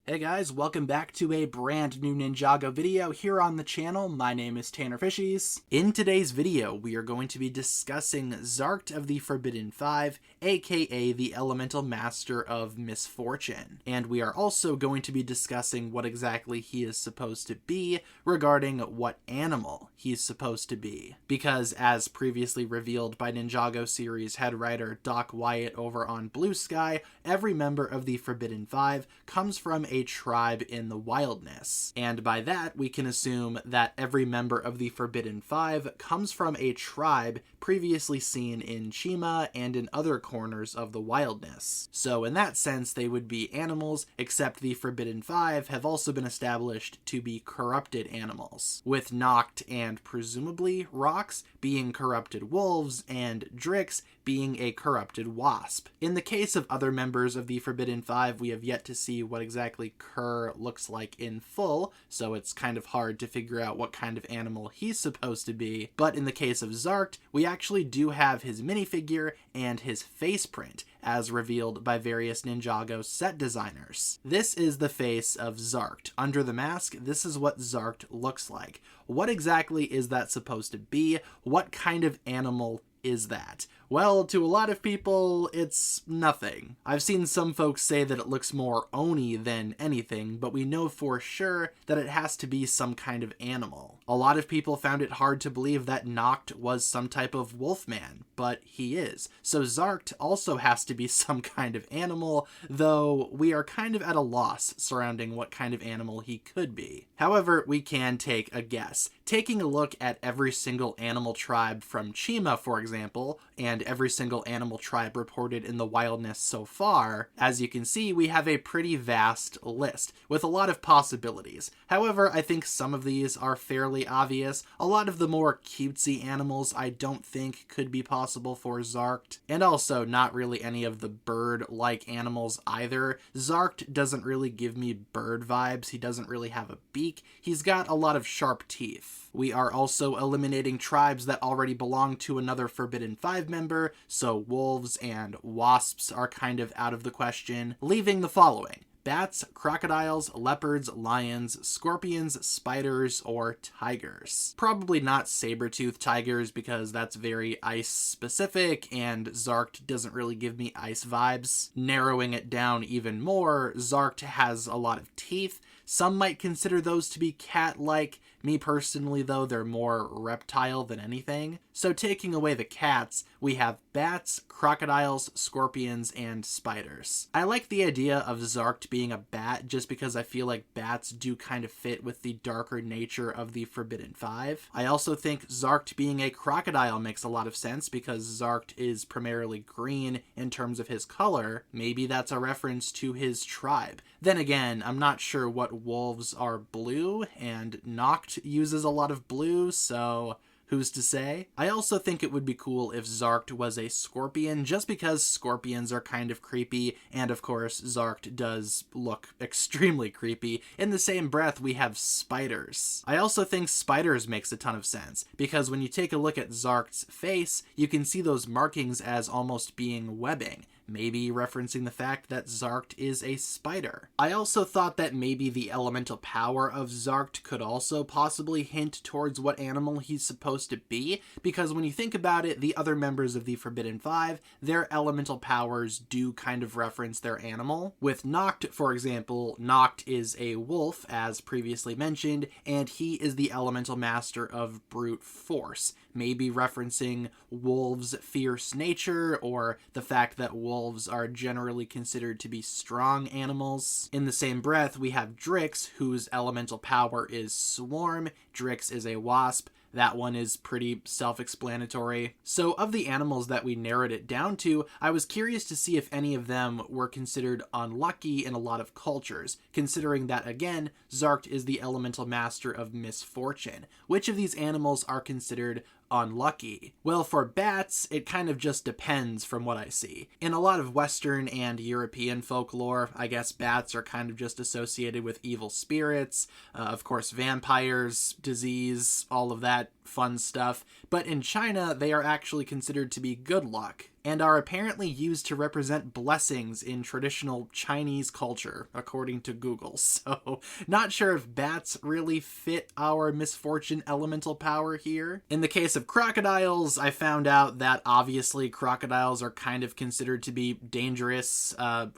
Hey guys, welcome back to a brand new Ninjago video here on the channel. My name is TannerFishies. In today's video, we are going to be discussing Zarkt of the Forbidden Five, aka the Elemental Master of Misfortune. And we are also going to be discussing what exactly he is supposed to be regarding what animal he's supposed to be. Because as previously revealed by Ninjago series head writer Doc Wyatt over on Blue Sky, every member of the Forbidden Five comes from a tribe in the wildness. And by that, we can assume that every member of the Forbidden Five comes from a tribe previously seen in Chima and in other corners of the wildness. So in that sense, they would be animals, except the Forbidden Five have also been established to be corrupted animals, with Noct and presumably Rox being corrupted wolves and Drix being a corrupted wasp. In the case of other members of the Forbidden Five, we have yet to see what exactly Kerr looks like in full, so it's kind of hard to figure out what kind of animal he's supposed to be. But in the case of Zarkt, we actually do have his minifigure and his face print, as revealed by various Ninjago set designers. This is the face of Zarkt. Under the mask, this is what Zarkt looks like. What exactly is that supposed to be? What kind of animal is that? Well, to a lot of people, it's nothing. I've seen some folks say that it looks more Oni than anything, but we know for sure that it has to be some kind of animal. A lot of people found it hard to believe that Noct was some type of wolfman, but he is. So Zarkt also has to be some kind of animal, though we are kind of at a loss surrounding what kind of animal he could be. However, we can take a guess. Taking a look at every single animal tribe from Chima, for example, and every single animal tribe reported in the wildness so far, as you can see, we have a pretty vast list with a lot of possibilities. However, I think some of these are fairly obvious. A lot of the more cutesy animals I don't think could be possible for Zarkt, and also not really any of the bird-like animals either. Zarkt doesn't really give me bird vibes. He doesn't really have a beak. He's got a lot of sharp teeth. We are also eliminating tribes that already belong to another Forbidden Five member, so wolves and wasps are kind of out of the question, leaving the following: bats, crocodiles, leopards, lions, scorpions, spiders, or tigers. Probably not saber-toothed tigers because that's very ice-specific, and Zarkt doesn't really give me ice vibes. Narrowing it down even more, Zarkt has a lot of teeth. Some might consider those to be cat-like. Me personally, though, they're more reptile than anything. So taking away the cats, we have bats, crocodiles, scorpions, and spiders. I like the idea of Zarkt being a bat just because I feel like bats do kind of fit with the darker nature of the Forbidden Five. I also think Zarkt being a crocodile makes a lot of sense because Zarkt is primarily green in terms of his color. Maybe that's a reference to his tribe. Then again, I'm not sure what wolves are blue, and Noct uses a lot of blue, so who's to say? I also think it would be cool if Zarkt was a scorpion, just because scorpions are kind of creepy, and of course Zarkt does look extremely creepy. In the same breath, we have spiders. I also think spiders makes a ton of sense, because when you take a look at Zarkt's face, you can see those markings as almost being webbing, maybe referencing the fact that Zarkt is a spider. I also thought that maybe the elemental power of Zarkt could also possibly hint towards what animal he's supposed to be, because when you think about it, the other members of the Forbidden Five, their elemental powers do kind of reference their animal. With Noct, for example, Noct is a wolf, as previously mentioned, and he is the elemental master of brute force, maybe referencing wolves' fierce nature, or the fact that wolves are generally considered to be strong animals. In the same breath, we have Drix, whose elemental power is swarm. Drix is a wasp. That one is pretty self-explanatory. So of the animals that we narrowed it down to, I was curious to see if any of them were considered unlucky in a lot of cultures, considering that, again, Zarkt is the elemental master of misfortune. Which of these animals are considered unlucky? Well, for bats, it kind of just depends from what I see. In a lot of Western and European folklore, I guess bats are kind of just associated with evil spirits, of course vampires, disease, all of that fun stuff, but in China, they are actually considered to be good luck, and are apparently used to represent blessings in traditional Chinese culture, according to Google. So, not sure if bats really fit our misfortune elemental power here. In the case of crocodiles, I found out that obviously crocodiles are kind of considered to be dangerous,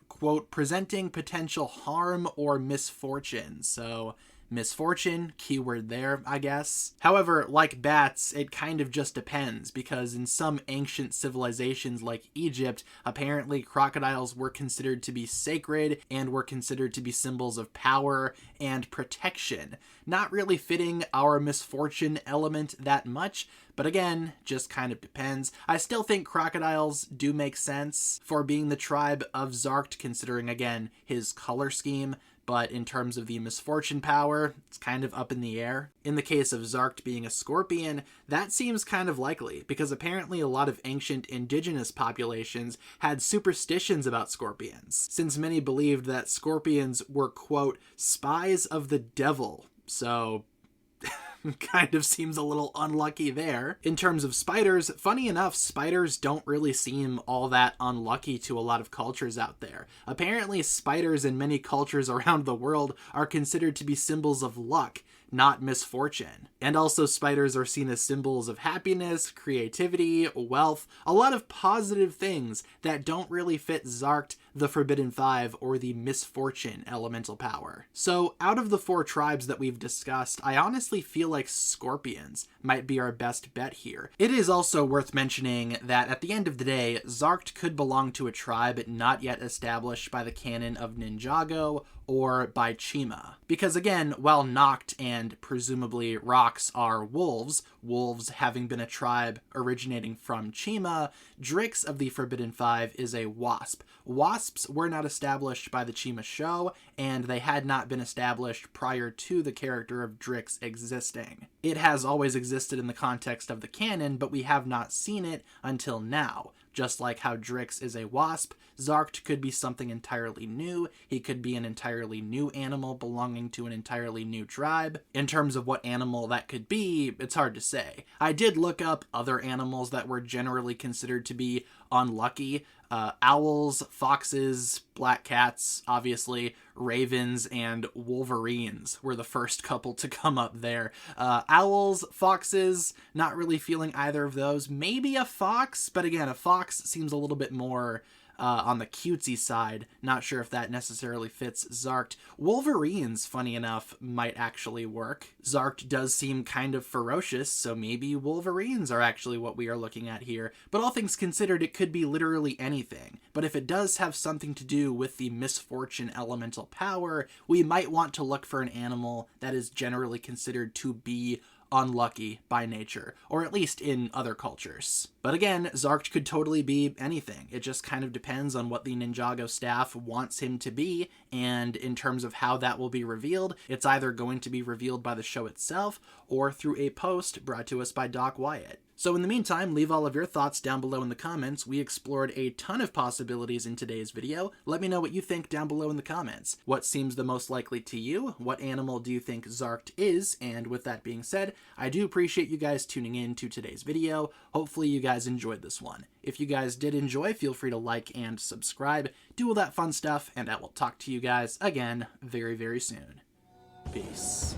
quote, presenting potential harm or misfortune. So, misfortune, keyword there, I guess. However, like bats, it kind of just depends, because in some ancient civilizations like Egypt, apparently crocodiles were considered to be sacred and were considered to be symbols of power and protection. Not really fitting our misfortune element that much, but again, just kind of depends. I still think crocodiles do make sense for being the tribe of Zarkt, considering, again, his color scheme, but in terms of the misfortune power, it's kind of up in the air. In the case of Zarkt being a scorpion, that seems kind of likely, because apparently a lot of ancient indigenous populations had superstitions about scorpions, since many believed that scorpions were, quote, spies of the devil. So, kind of seems a little unlucky there. In terms of spiders, funny enough, spiders don't really seem all that unlucky to a lot of cultures out there. Apparently, spiders in many cultures around the world are considered to be symbols of luck, not misfortune. And also, spiders are seen as symbols of happiness, creativity, wealth, a lot of positive things that don't really fit Zarkt, the Forbidden Five, or the misfortune elemental power. So, out of the 4 tribes that we've discussed, I honestly feel like scorpions might be our best bet here. It is also worth mentioning that at the end of the day, Zarkt could belong to a tribe not yet established by the canon of Ninjago or by Chima. Because again, while Noct and presumably Rox are wolves, wolves having been a tribe originating from Chima, Drix of the Forbidden Five is a wasp. Wasps were not established by the Chima show, and they had not been established prior to the character of Drix existing. It has always existed in the context of the canon, but we have not seen it until now. Just like how Drix is a wasp, Zarkt could be something entirely new. He could be an entirely new animal belonging to an entirely new tribe. In terms of what animal that could be, it's hard to say. I did look up other animals that were generally considered to be unlucky. Owls, foxes, black cats, obviously, ravens, and wolverines were the first couple to come up there. Owls, foxes, not really feeling either of those. Maybe a fox, but again, a fox seems a little bit more on the cutesy side. Not sure if that necessarily fits Zarkt. Wolverines, funny enough, might actually work. Zarkt does seem kind of ferocious, so maybe Wolverines are actually what we are looking at here. But all things considered, it could be literally anything. But if it does have something to do with the misfortune elemental power, we might want to look for an animal that is generally considered to be unlucky by nature, or at least in other cultures. But again, Zarkt could totally be anything. It just kind of depends on what the Ninjago staff wants him to be, and in terms of how that will be revealed, it's either going to be revealed by the show itself, or through a post brought to us by Doc Wyatt. So in the meantime, leave all of your thoughts down below in the comments. We explored a ton of possibilities in today's video. Let me know what you think down below in the comments. What seems the most likely to you? What animal do you think Zarkt is? And with that being said, I do appreciate you guys tuning in to today's video. Hopefully you guys enjoyed this one. If you guys did enjoy, feel free to like and subscribe, do all that fun stuff, and I will talk to you guys again very, very soon. Peace.